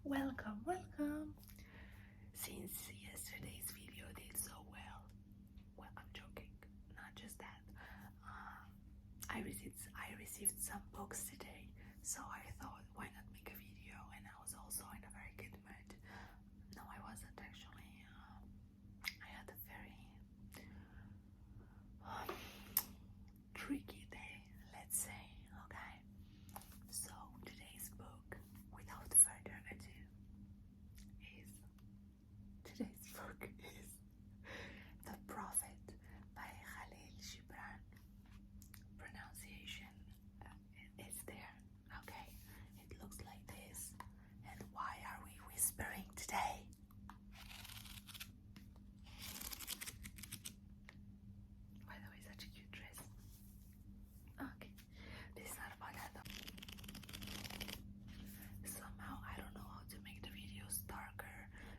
Welcome. Since yesterday's video did so well, I'm joking, not just that. I received some books today, so I thought, why not make a video? And I was also in a very good mood. No, I wasn't actually. I had a very tricky day, let's say. Okay. So today's book, without further ado, today's book is The Prophet by Kahlil Gibran. Pronunciation is there, okay? It looks like this. And why are we whispering today? By the way, such a cute dress. Okay, this is not about that though. Somehow I don't know how to make the videos darker,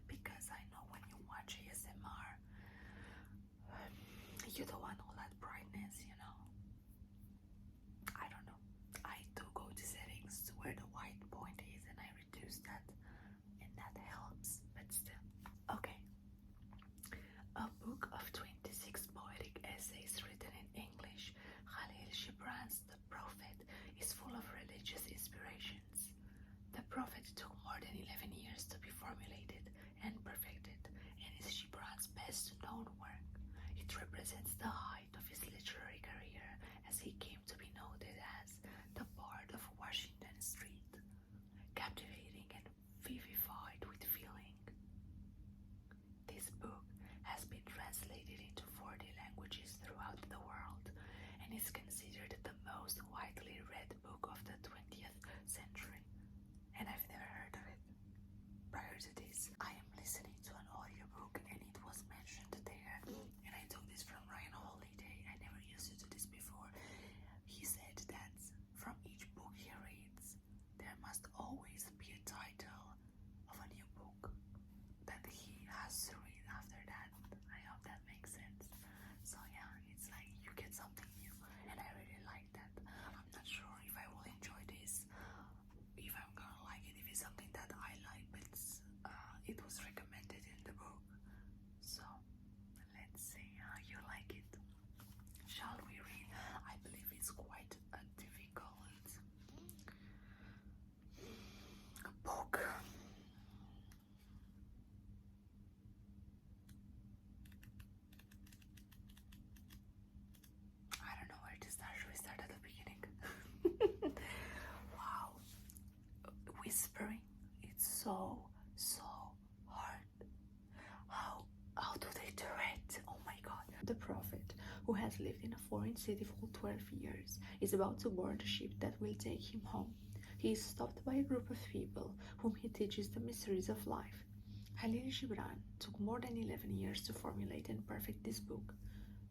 because I know when you watch ASMR, you don't want all that brightness, you know. I don't know. I do go to settings to where the white point is and I reduce that, and that helps, but still. Okay. A book of 26 poetic essays written in English, Kahlil Gibran's The Prophet is full of religious inspirations. The Prophet took more than 11 years to be formulated and perfected, and is Gibran's best known work. It represents the height of his literary career, as he came to be noted as the Bard of Washington Street, captivating and vivified with feeling. This book has been translated into 40 languages throughout the world and is considered the most widely read book of the 20th century. And I've never heard of it. Prior to this, I am listening to an audiobook and it was mentioned there. And I took this from Ryan Holiday. I never used to do this before. He said that from each book he reads, there must always be a title of a new book that he has to read after that. I hope that makes sense. So yeah, it's like you get something new, and I really like that. I'm not sure if I will enjoy this, if I'm gonna like it, if it's something that I like, but it was recommended in the book. So let's see how you like it. Shall we read? I believe it's quite a difficult book. I don't know where to start. Should we start at the beginning? Wow. Whispering, it's so hard. How do they do it? Oh my god. The Prophet, who has lived in a foreign city for 12 years, is about to board a ship that will take him home. He is stopped by a group of people whom he teaches the mysteries of life. Kahlil Gibran took more than 11 years to formulate and perfect this book.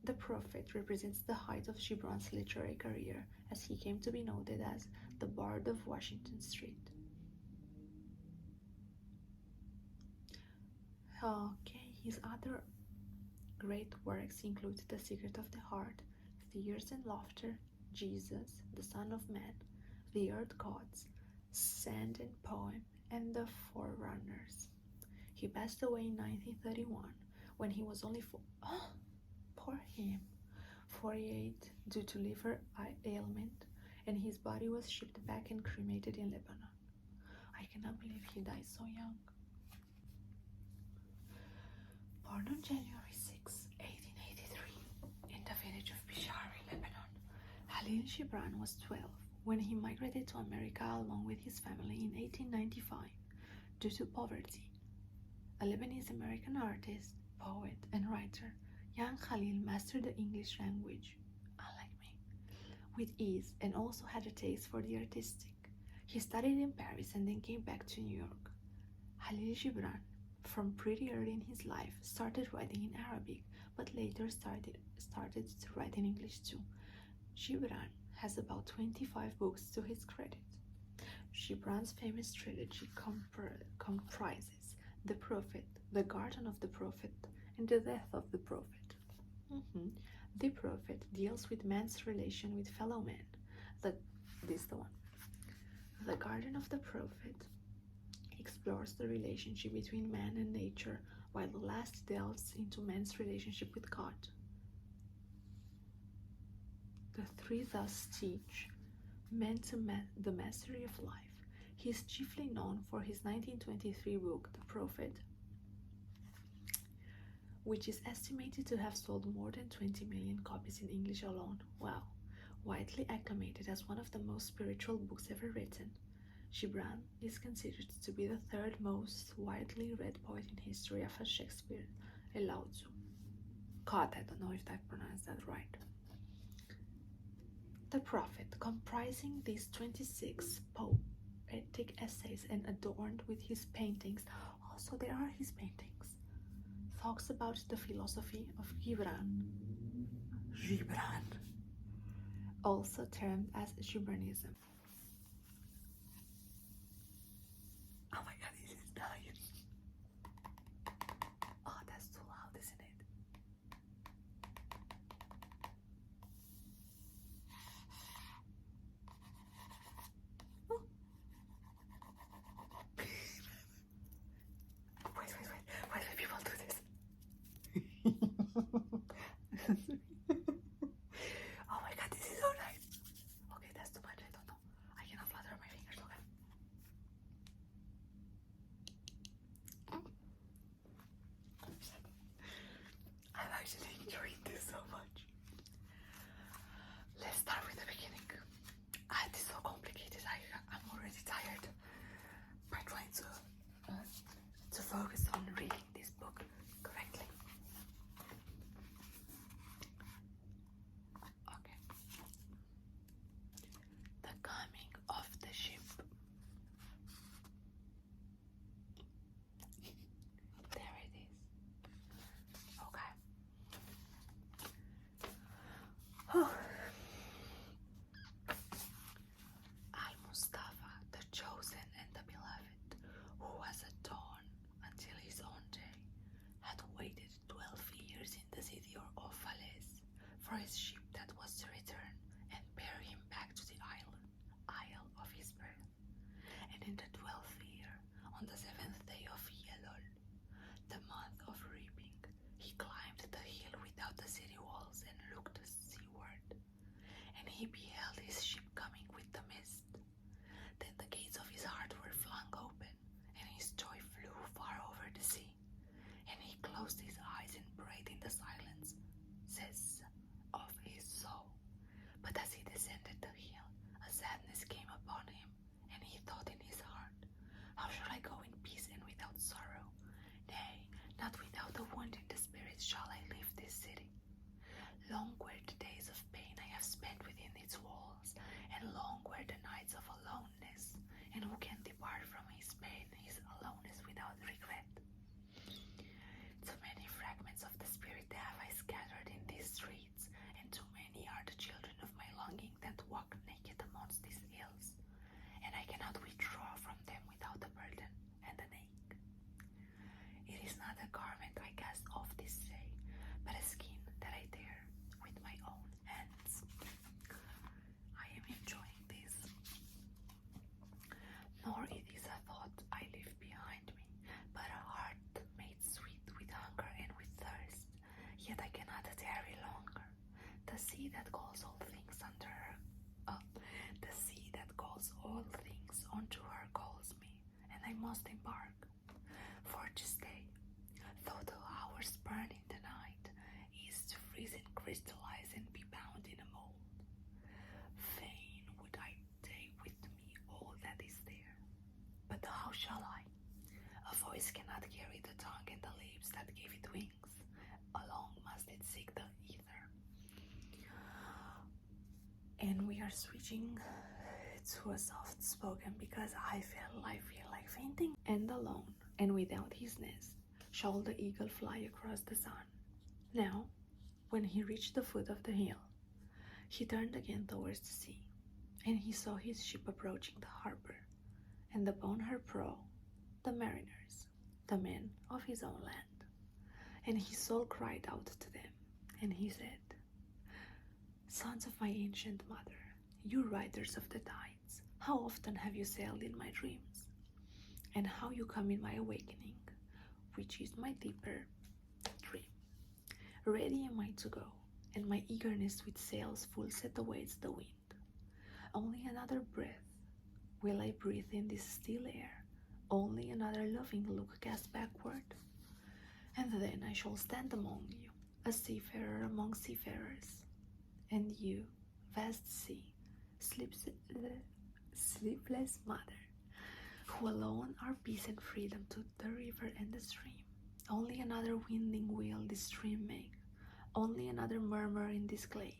The Prophet represents the height of Gibran's literary career, as he came to be noted as the Bard of Washington Street. Okay, his other great works include The Secret of the Heart, Tears and Laughter, Jesus, the Son of Man, The Earth Gods, Sand and Poem, and The Forerunners. He passed away in 1931 when he was only poor him, 48 due to liver ailment, and his body was shipped back and cremated in Lebanon. I cannot believe he died so young. Born on January 6, 1883, in the village of Bishari, Lebanon, Kahlil Gibran was 12 when he migrated to America along with his family in 1895 due to poverty. A Lebanese-American artist, poet, and writer, young Kahlil mastered the English language, unlike me, with ease, and also had a taste for the artistic. He studied in Paris and then came back to New York. Kahlil Gibran, from pretty early in his life, started writing in Arabic, but later started to write in English too. Gibran has about 25 books to his credit. Gibran's famous trilogy comprises The Prophet, The Garden of the Prophet, and The Death of the Prophet. The Prophet deals with man's relation with fellow men. This is the one. The Garden of the Prophet explores the relationship between man and nature, while the last delves into man's relationship with God. The three thus teach men the mastery of life. He is chiefly known for his 1923 book, The Prophet, which is estimated to have sold more than 20 million copies in English alone. Wow! Widely acclaimed as one of the most spiritual books ever written, Gibran is considered to be the third most widely read poet in history after Shakespeare and Lao Tzu. God, I don't know if I pronounced that right. The Prophet, comprising these 26 poetic essays and adorned with his paintings, also there are his paintings, talks about the philosophy of Gibran, also termed as Gibranism. Oh my god, this is nice. Oh, that's too loud, isn't it? Oh. Why do people do this? Oh my god, this is so nice. Okay, that's too much, I don't know. I cannot flutter my fingers, okay? I'm actually enjoying this so much. Let's start with the beginning. It is so complicated. I'm already tired by trying to focus on reading this book correctly. Okay. The coming of the ship. There it is. Okay. Al-Mustafa, the chosen and the beloved, who was a dawn until his own day, had waited 12 years in the city of Falaise for his ship that was to return and bear him back to the isle of his birth. And in the 12th year, on the 7th day of Elul, the month of reaping, he climbed the hill without the city walls and looked seaward. And he beheld his ship coming with the mist. Then the gates of his heart were flung open, and his joy flew far over the sea. And he closed his eyes and prayed in the silence of his soul. But as he descended the hill, a sadness came upon him, and he thought in his heart, how shall I go in peace and without sorrow? Nay, not without a wound in the spirit shall I leave this city. Long were the days of pain I have spent within its walls, and long were the nights of aloneness. And who can depart from his pain, his aloneness without regret? Too many fragments of the spirit have I scattered in these streets, and too many are the children of my longing that walk naked amongst these hills, and I cannot withdraw from them without a burden and an ache. It is not a garment I cast off this day, but a skin that I tear with my own hands. I am enjoying this. Nor it is a thought I leave behind me, but a heart made sweet with hunger and with thirst. Yet I cannot tarry longer. The sea that calls all things unto her calls me, and I must embark. For this day, though the hours burn in the night, is to freeze and crystallize and be bound in a mold. Fain would I take with me all that is there, but how shall I? A voice cannot carry the tongue and the lips that gave it wings. Along must it seek the ether. And we are switching to a soft spoken because I feel like fainting. And alone and without his nest shall the eagle fly across the sun. Now, when he reached the foot of the hill, he turned again towards the sea, and he saw his ship approaching the harbor, and upon her prow the mariners, the men of his own land. And his soul cried out to them, and he said, Sons of my ancient mother, you riders of the tides, how often have you sailed in my dreams? and how you come in my awakening, which is my deeper dream. Ready am I to go, and my eagerness with sails full set awaits the wind. Only another breath will I breathe in this still air, only another loving look cast backward, and then I shall stand among you, a seafarer among seafarers, and you, vast sea, sleepless mother, who alone are peace and freedom to the river and the stream. Only another winding wheel this stream make, only another murmur in this glade,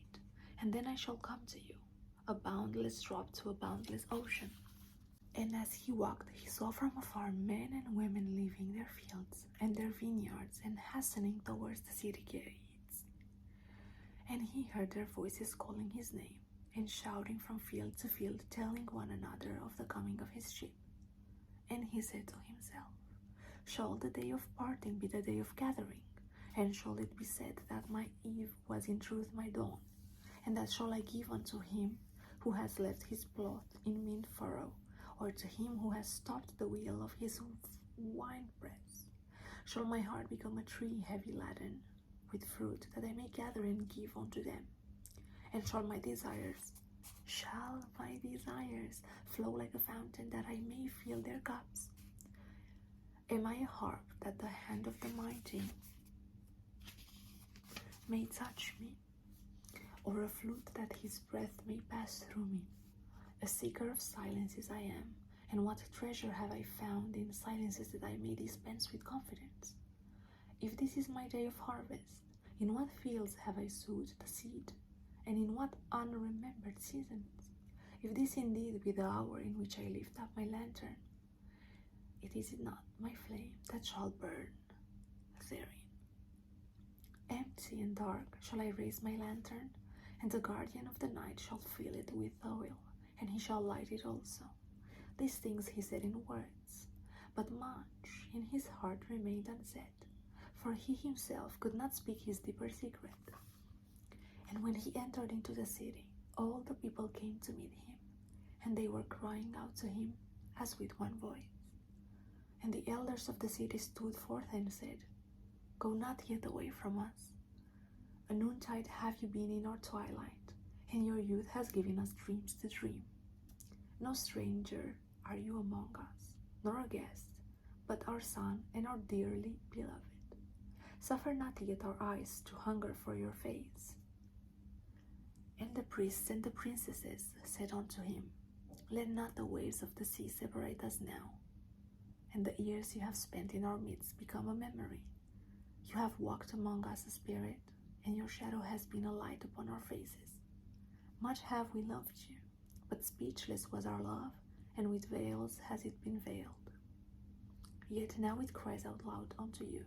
and then I shall come to you, a boundless drop to a boundless ocean. And as he walked, he saw from afar men and women leaving their fields and their vineyards and hastening towards the city gates. And he heard their voices calling his name and shouting from field to field, telling one another of the coming of his ship. And he said to himself, shall the day of parting be the day of gathering? And shall it be said that my eve was in truth my dawn? And that shall I give unto him who has left his plough in mean furrow, or to him who has stopped the wheel of his winepress? Shall my heart become a tree heavy laden with fruit, that I may gather and give unto them? And shall my desires flow like a fountain, that I may fill their cups? Am I a harp that the hand of the mighty may touch me, or a flute that his breath may pass through me? A seeker of silences I am, and what treasure have I found in silences that I may dispense with confidence? If this is my day of harvest, in what fields have I sowed the seed, and in what unremembered seasons? If this indeed be the hour in which I lift up my lantern, it is not my flame that shall burn therein. Empty and dark shall I raise my lantern, and the guardian of the night shall fill it with oil, and he shall light it also. These things he said in words, but much in his heart remained unsaid, for he himself could not speak his deeper secret. And when he entered into the city, all the people came to meet him, and they were crying out to him as with one voice. And the elders of the city stood forth and said, go not yet away from us. A noontide have you been in our twilight, and your youth has given us dreams to dream. No stranger are you among us, nor a guest, but our son and our dearly beloved. Suffer not yet our eyes to hunger for your face. And the priests and the princesses said unto him, let not the waves of the sea separate us now, and the years you have spent in our midst become a memory. You have walked among us a spirit, and your shadow has been a light upon our faces. Much have we loved you, but speechless was our love, and with veils has it been veiled. Yet now it cries out loud unto you,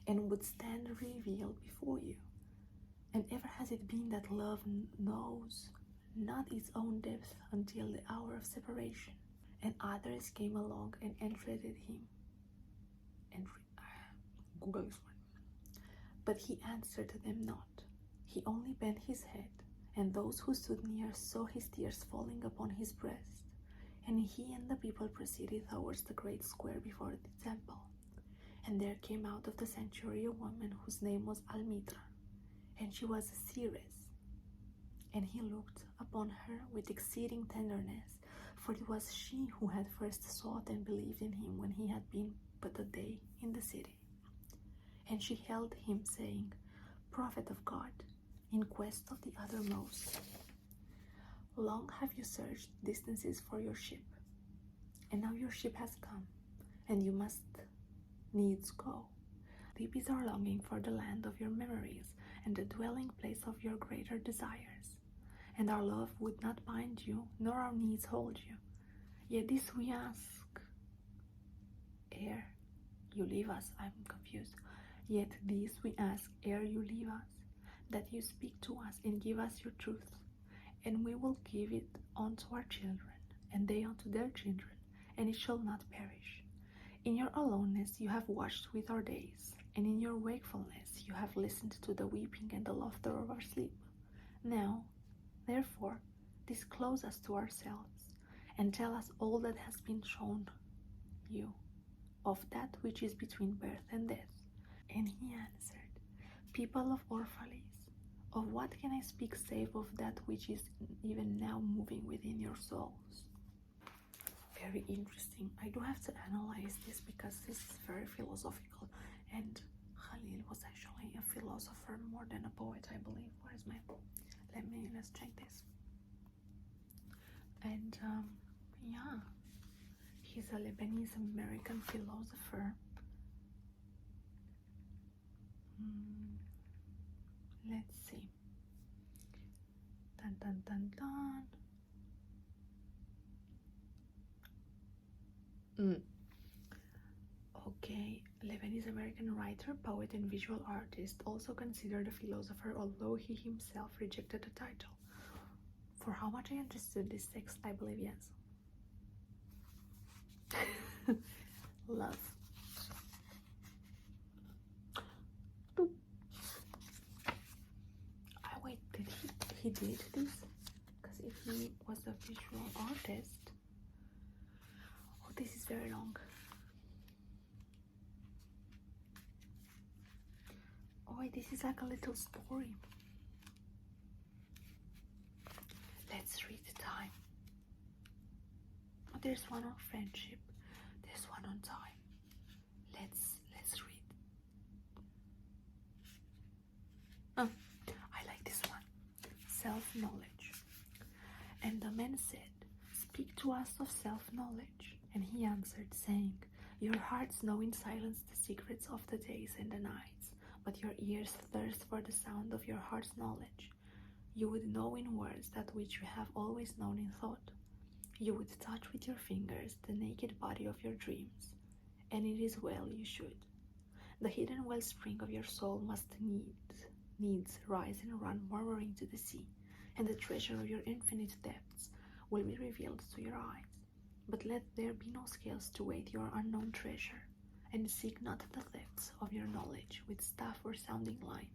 and would stand revealed before you. And ever has it been that love knows not its own depth until the hour of separation. And others came along and entreated him. Google this one. But he answered them not. He only bent his head, and those who stood near saw his tears falling upon his breast. And he and the people proceeded towards the great square before the temple. And there came out of the sanctuary a woman whose name was Almitra, and she was a seeress. And he looked upon her with exceeding tenderness, for it was she who had first sought and believed in him when he had been but a day in the city. And she held him, saying, Prophet of God, in quest of the uttermost, long have you searched distances for your ship, and now your ship has come, and you must needs go. Deep is our longing for the land of your memories, and the dwelling place of your greater desires. And our love would not bind you, nor our needs hold you. Yet this we ask, ere you leave us. I'm confused. Yet this we ask, ere you leave us, that you speak to us and give us your truth, and we will give it unto our children, and they unto their children, and it shall not perish. In your aloneness you have watched with our days, and in your wakefulness you have listened to the weeping and the laughter of our sleep. Now, therefore, disclose us to ourselves, and tell us all that has been shown you of that which is between birth and death. And he answered, People of Orphalis, of what can I speak save of that which is even now moving within your souls? Very interesting. I do have to analyze this because this is very philosophical, and Kahlil was actually a philosopher more than a poet, I believe. Where's my... let's check this. And yeah, he's a Lebanese American philosopher. Let's see. Dun dun dun dun. Okay, Lebanese American writer, poet, and visual artist, also considered a philosopher, although he himself rejected the title. For how much I understood this text, I believe yes. Love. Wait, did he did this? Because if he was a visual artist... Oh, this is very long. Oh wait, this is like a little story. Let's read the time. Oh, there's one on friendship. There's one on time. Let's read. Oh, I like this one. Self-knowledge. And the man said, Speak to us of self-knowledge. And he answered, saying, Your hearts know in silence the secrets of the days and the nights, but your ears thirst for the sound of your heart's knowledge. You would know in words that which you have always known in thought. You would touch with your fingers the naked body of your dreams, and it is well you should. The hidden wellspring of your soul must needs rise and run murmuring to the sea, and the treasure of your infinite depths will be revealed to your eyes. But let there be no scales to weight your unknown treasure, and seek not the depths of your knowledge with staff or sounding line,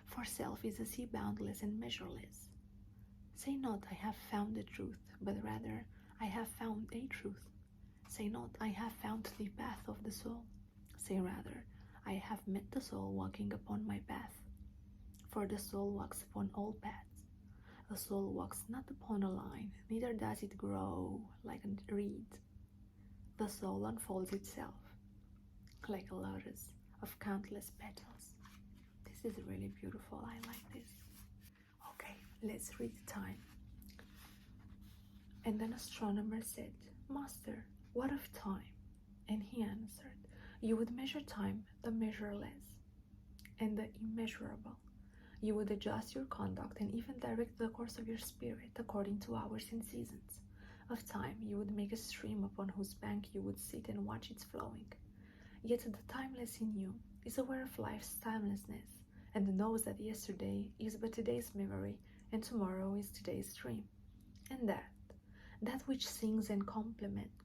for self is a sea boundless and measureless. Say not, I have found the truth, but rather, I have found a truth. Say not, I have found the path of the soul. Say rather, I have met the soul walking upon my path. For the soul walks upon all paths. The soul walks not upon a line, neither does it grow like a reed. The soul unfolds itself like a lotus of countless petals. This is really beautiful. I like this. Okay, let's read the time. And an astronomer said, Master, what of time? And he answered, You would measure time, the measureless, and the immeasurable. You would adjust your conduct and even direct the course of your spirit according to hours and seasons. Of time, you would make a stream upon whose bank you would sit and watch its flowing. Yet the timeless in you is aware of life's timelessness, and knows that yesterday is but today's memory, and tomorrow is today's dream. And that which sings and contemplates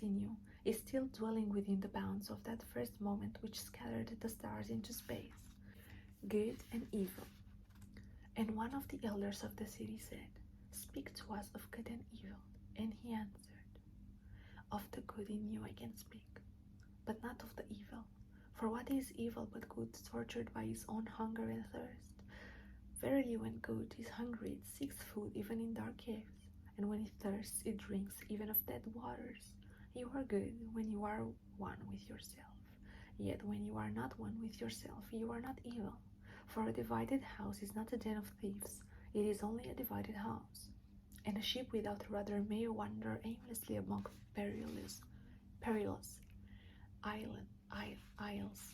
in you is still dwelling within the bounds of that first moment which scattered the stars into space, good and evil. And one of the elders of the city said, Speak to us of good and evil. And he answered, Of the good in you I can speak, but not of the evil. For what is evil but good, tortured by his own hunger and thirst? Verily, when good is hungry, it seeks food even in dark caves, and when it thirsts, it drinks even of dead waters. You are good when you are one with yourself, yet when you are not one with yourself, you are not evil. For a divided house is not a den of thieves, it is only a divided house. And a ship without a rudder may wander aimlessly among perilous isles,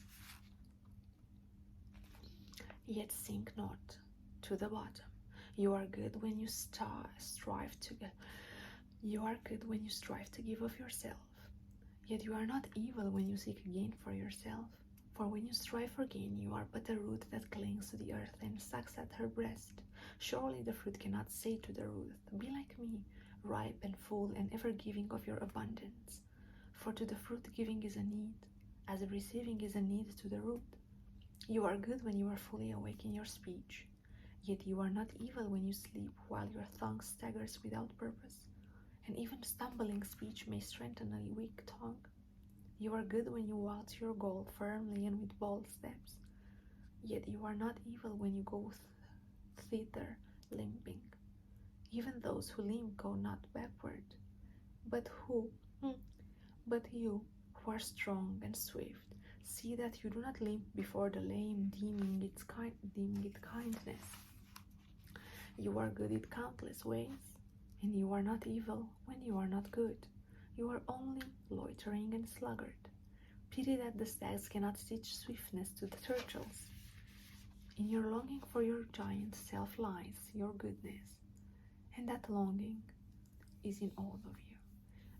yet sink not to the bottom. You are good when you strive to give of yourself. Yet you are not evil when you seek gain for yourself. For when you strive for gain, you are but a root that clings to the earth and sucks at her breast. Surely the fruit cannot say to the root, Be like me, ripe and full and ever giving of your abundance. For to the fruit giving is a need, as receiving is a need to the root. You are good when you are fully awake in your speech. Yet you are not evil when you sleep while your tongue staggers without purpose, and even stumbling speech may strengthen a weak tongue. You are good when you walk to your goal firmly and with bold steps, yet you are not evil when you go thither limping. Even those who limp go not backward, but but you, who are strong and swift, see that you do not limp before the lame, deeming it kindness. You are good in countless ways, and you are not evil when you are not good. You are only loitering and sluggard. Pity that the stags cannot teach swiftness to the turtles. In your longing for your giant self lies your goodness, and that longing is in all of you.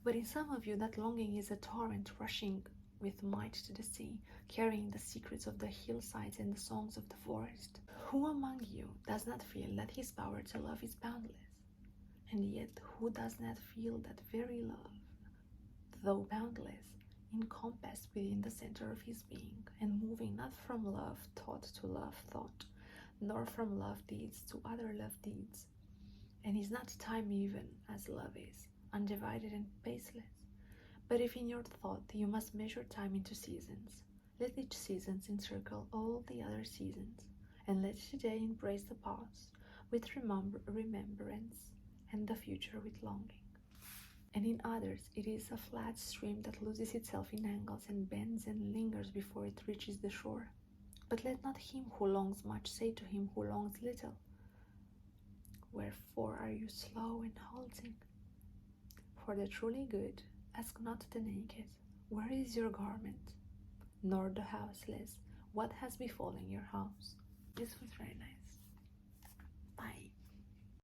But in some of you that longing is a torrent rushing with might to the sea, carrying the secrets of the hillsides and the songs of the forest. Who among you does not feel that his power to love is boundless? And yet who does not feel that very love, though boundless, encompassed within the center of his being, and moving not from love thought to love thought, nor from love deeds to other love deeds, and is not time even as love is, undivided and paceless? But if in your thought you must measure time into seasons, let each season encircle all the other seasons, and let today embrace the past with remembrance, and the future with longing. And in others it is a flat stream that loses itself in angles and bends and lingers before it reaches the shore. But let not him who longs much say to him who longs little, wherefore are you slow and halting? For the truly good ask not the naked, where is your garment? Nor the houseless, what has befallen your house? This was very nice.